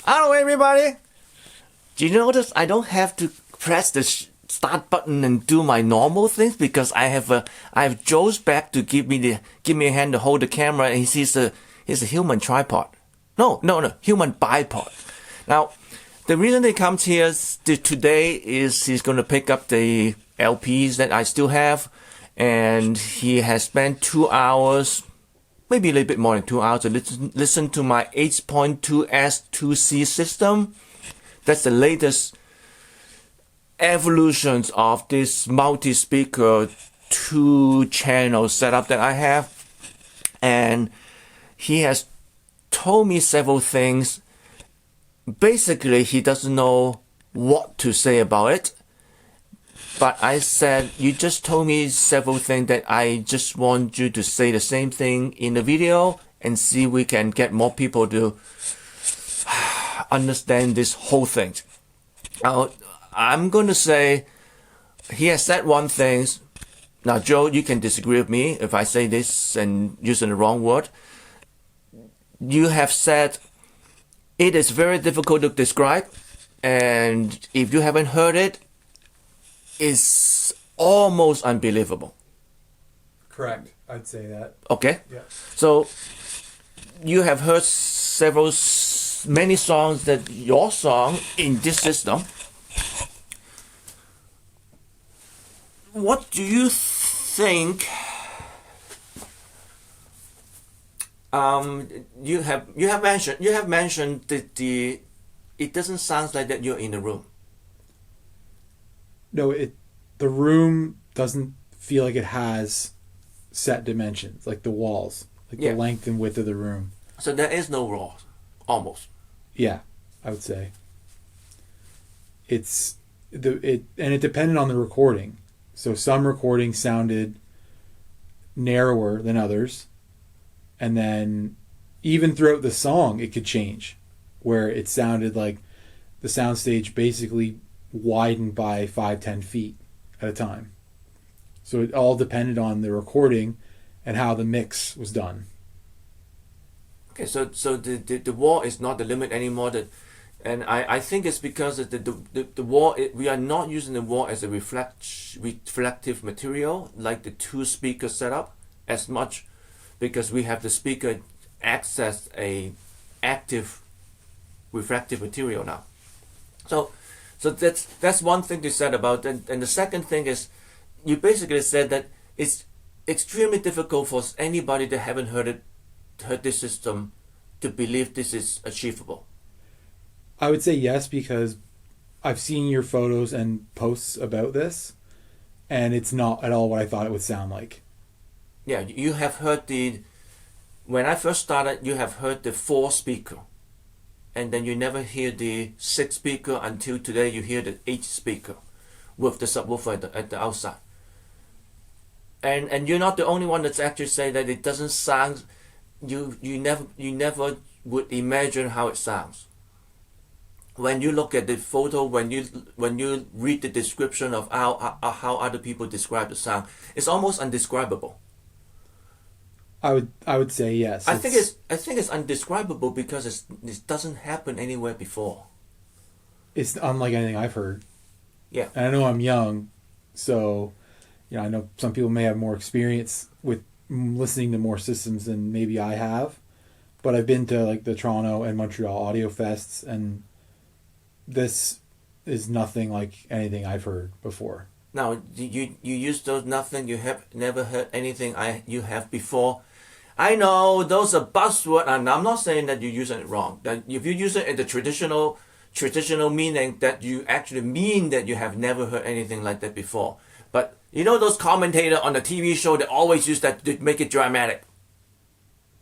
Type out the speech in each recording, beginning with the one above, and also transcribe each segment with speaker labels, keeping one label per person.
Speaker 1: Hello, everybody. Do you notice I don't have to press the start button and do my normal things because I have Joe's back to give me a hand to hold the camera, and he's a human tripod. No, human bipod. Now, the reason he comes here today is he's going to pick up the LPs that I still have, and he has spent 2 hours, maybe a little bit more than 2 hours, to listen to my 8.2S2C system. That's the latest evolutions of this multi-speaker 2-channel setup that I have. And he has told me several things. Basically, he doesn't know what to say about it. But I said, you just told me several things that I just want you to say the same thing in the video and see if we can get more people to understand this whole thing. Now, I'm going to say, he has said one thing. Now, Joe, you can disagree with me if I say this and using the wrong word. You have said it is very difficult to describe, and if you haven't heard it, it's almost unbelievable.
Speaker 2: Correct. I'd say that.
Speaker 1: Okay.
Speaker 2: Yeah.
Speaker 1: So you have heard many songs that your song in this system. What do you think? You have mentioned that it doesn't sound like that you're in the room.
Speaker 2: No, the room doesn't feel like it has set dimensions, like the walls, like the length and width of the room.
Speaker 1: So there is no walls, almost.
Speaker 2: Yeah, I would say. It depended on the recording. So some recordings sounded narrower than others, and then even throughout the song it could change, where it sounded like the soundstage basically widened by 5-10 feet at a time. So it all depended on the recording and how the mix was done.
Speaker 1: Okay, so the wall is not the limit anymore. And I think it's because the wall, we are not using the wall as a reflective material like the 2-speaker setup as much, because we have the speaker access a active reflective material now. So that's one thing you said about it. And the second thing is, you basically said that it's extremely difficult for anybody that haven't heard this system to believe this is achievable.
Speaker 2: I would say yes, because I've seen your photos and posts about this, and it's not at all what I thought it would sound like.
Speaker 1: Yeah, you have heard when I first started, you have heard the 4-speaker, and then you never hear the 6-speaker until today you hear the 8-speaker with the subwoofer at the outside. And you're not the only one that's actually saying that it doesn't sound, you never would imagine how it sounds. When you look at the photo, when you read the description of how other people describe the sound, it's almost undescribable.
Speaker 2: I would say yes.
Speaker 1: I think it's undescribable because it doesn't happen anywhere before.
Speaker 2: It's unlike anything I've heard.
Speaker 1: Yeah.
Speaker 2: And I know I'm young, so I know some people may have more experience with listening to more systems than maybe I have, but I've been to like the Toronto and Montreal audio fests, and this is nothing like anything I've heard before.
Speaker 1: Now, you use those nothing, you have never heard anything you have before. I know those are buzzwords, and I'm not saying that you're using it wrong. That if you use it in the traditional meaning, that you actually mean that you have never heard anything like that before. But you know those commentators on the TV show that always use that to make it dramatic.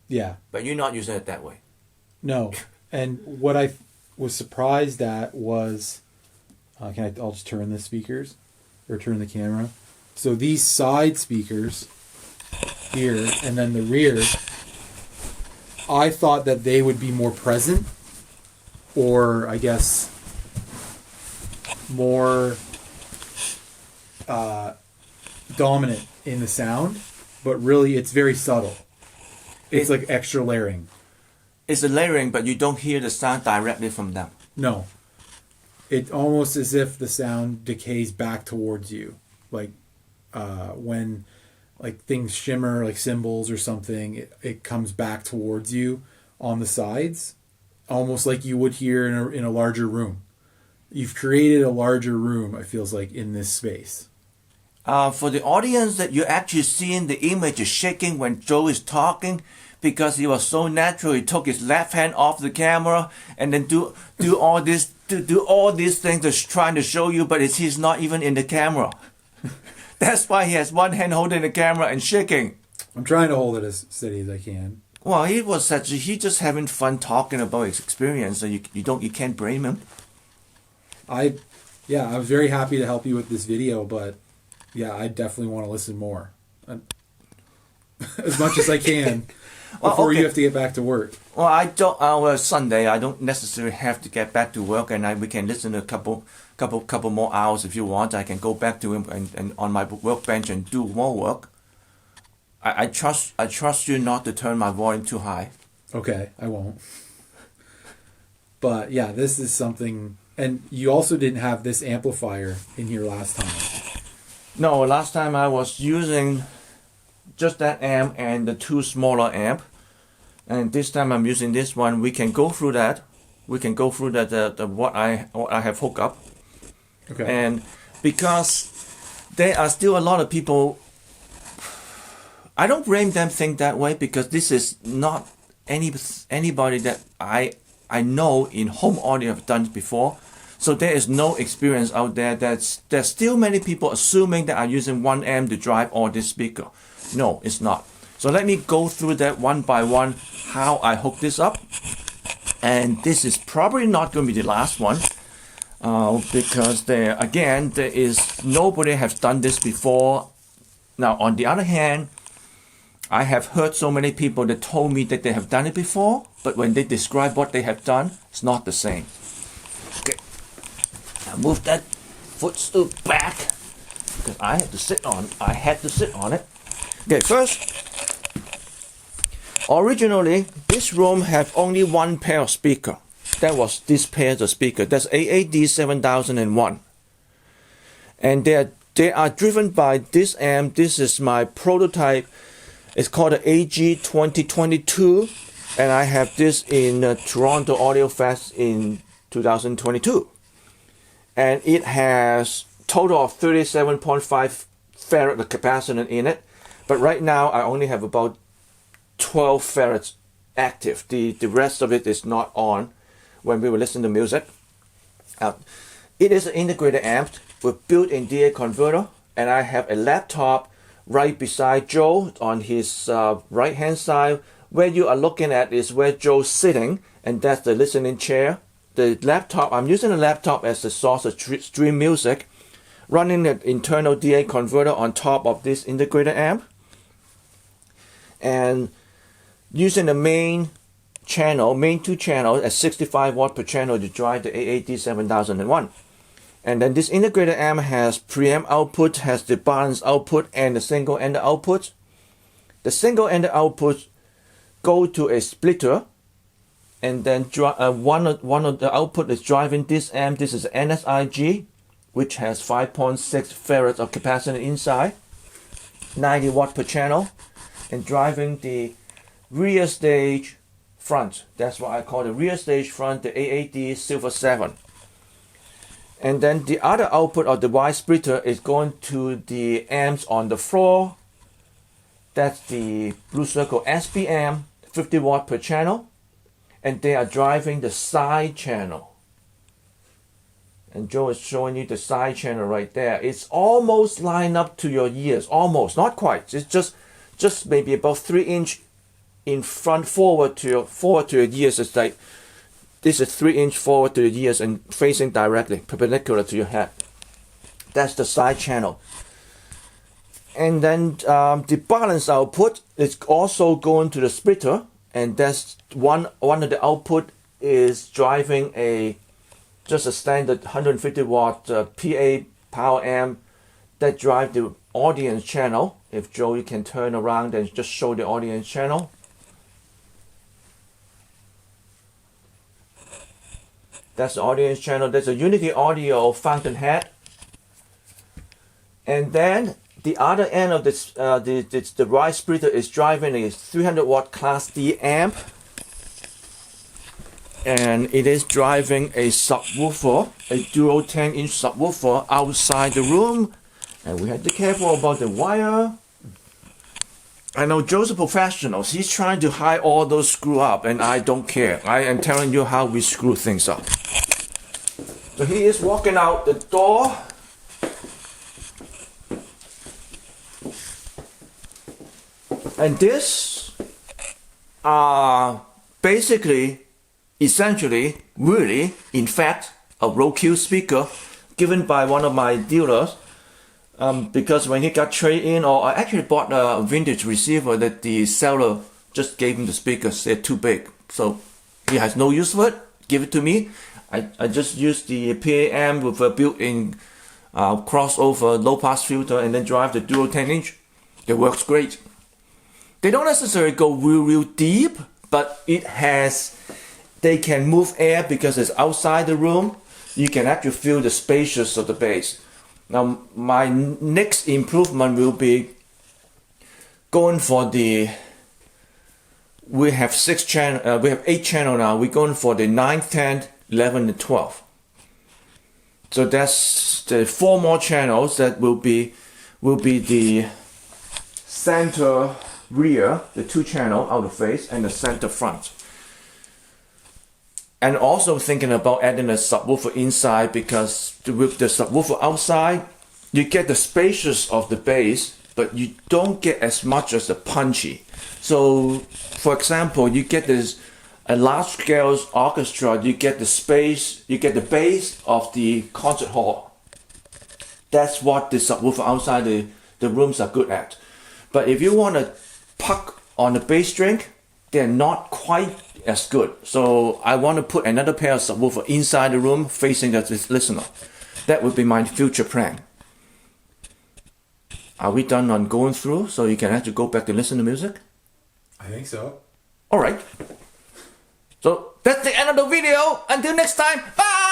Speaker 2: Yeah.
Speaker 1: But you're not using it that way.
Speaker 2: No. And what I was surprised at was, I'll just turn the speakers, or turn the camera. So these side speakers here, and then the rear, I thought that they would be more present, or I guess more dominant in the sound, but really it's very subtle. It's like extra layering.
Speaker 1: it's a layering, but you don't hear the sound directly from them.
Speaker 2: No. It's almost as if the sound decays back towards you. Like when like things shimmer, like cymbals or something, it comes back towards you on the sides, almost like you would hear in a larger room. You've created a larger room, it feels like, in this space.
Speaker 1: For the audience, that you're actually seeing the image is shaking when Joe is talking, because he was so natural. He took his left hand off the camera and then do all these things that's trying to show you, but he's not even in the camera. That's why he has one hand holding the camera and shaking.
Speaker 2: I'm trying to hold it as steady as I can.
Speaker 1: Well, he just having fun talking about his experience, so you can't blame him.
Speaker 2: I was very happy to help you with this video, but yeah, I definitely want to listen more. As much as I can before you have to get back to work.
Speaker 1: Well, I don't. Sunday, I don't necessarily have to get back to work, and we can listen to a couple more hours if you want. I can go back to him and on my workbench and do more work. I trust you not to turn my volume too high.
Speaker 2: Okay, I won't. But yeah, this is something. And you also didn't have this amplifier in here last time.
Speaker 1: No, last time I was using just that amp and the two smaller amp, and this time I'm using this one. We can go through that. We can go through that what I have hooked up.
Speaker 2: Okay.
Speaker 1: And because there are still a lot of people, I don't blame them think that way, because this is not anybody that I know in home audio have done it before. So there is no experience out there. There's still many people assuming that I'm using one amp to drive all this speaker. No, it's not. So let me go through that one by one, how I hook this up. And this is probably not going to be the last one, because there is nobody has done this before. Now, on the other hand, I have heard so many people that told me that they have done it before, but when they describe what they have done, it's not the same. Okay, now move that footstool back, because I had to sit on it. Okay, first, originally this room had only one pair of speaker. That was this pair of speaker. That's AAD 7001, and they are driven by this amp. This is my prototype. It's called the AG 2022, and I have this in Toronto Audio Fest in 2022. And it has total of 37.5 farad of capacitance in it, but right now I only have about 12 farads active. The rest of it is not on when we were listening to music. It is an integrated amp with built-in DA converter, and I have a laptop right beside Joe on his right hand side. Where you are looking at is where Joe's sitting, and that's the listening chair. The laptop, I'm using the laptop as the source of stream music, running an internal DA converter on top of this integrated amp, and using the main two channels at 65 watt per channel to drive the AAD 7001. And then this integrated amp has preamp output, has the balance output, and the single-ended output. The single-ended output go to a splitter, and then one of the output is driving this amp. This is NSIG, which has 5.6 farads of capacity inside, 90 watt per channel, and driving the rear stage front. That's what I call the rear stage front, the AAD Silver 7. And then the other output of the Y splitter is going to the amps on the floor. That's the Blue Circle SB amp, 50 watt per channel. And they are driving the side channel. And Joe is showing you the side channel right there. It's almost lined up to your ears. Almost, not quite. It's just maybe about 3 inch in front forward to your ears. It's like this is 3 inch forward to your ears and facing directly, perpendicular to your head. That's the side channel. And then the balance output is also going to the splitter, and that's one of the output is driving just a standard 150 watt PA power amp that drive the audience channel. If Joe, you can turn around and just show the audience channel. That's the audience channel. There's a Unity Audio Fountainhead. And then the other end of this, the right splitter is driving a 300 watt Class D amp. And it is driving a subwoofer, a dual 10-inch subwoofer outside the room. And we have to be careful about the wire. I know Joe's a professional. He's trying to hide all those screw up, and I don't care. I am telling you how we screw things up. So he is walking out the door. And this are basically, essentially, really, in fact, a roadkill speaker given by one of my dealers. Because when he got trade-in, or I actually bought a vintage receiver that the seller just gave him the speakers, they're too big. So he has no use for it, give it to me. I just use the PA amp with a built-in crossover low-pass filter and then drive the dual 10-inch. It works great. They don't necessarily go real deep, but they can move air because it's outside the room. You can actually feel the spaciousness of the bass. Now, my next improvement will be going for we have 8 channel now. We're going for the 9, 10, 11, and 12. So that's the 4 more channels that will be the center rear, the 2 channel out of phase, and the center front. And also thinking about adding a subwoofer inside, because with the subwoofer outside, you get the spaciousness of the bass, but you don't get as much as the punchy. So, for example, you get a large scale orchestra, you get the bass of the concert hall. That's what the subwoofer outside the rooms are good at. But if you want to puck on the bass string, they're not quite as good. So I want to put another pair of subwoofer inside the room facing the listener. That would be my future plan. Are we done on going through so you can actually go back to listen to music?
Speaker 2: I think so.
Speaker 1: Alright. So that's the end of the video. Until next time, bye!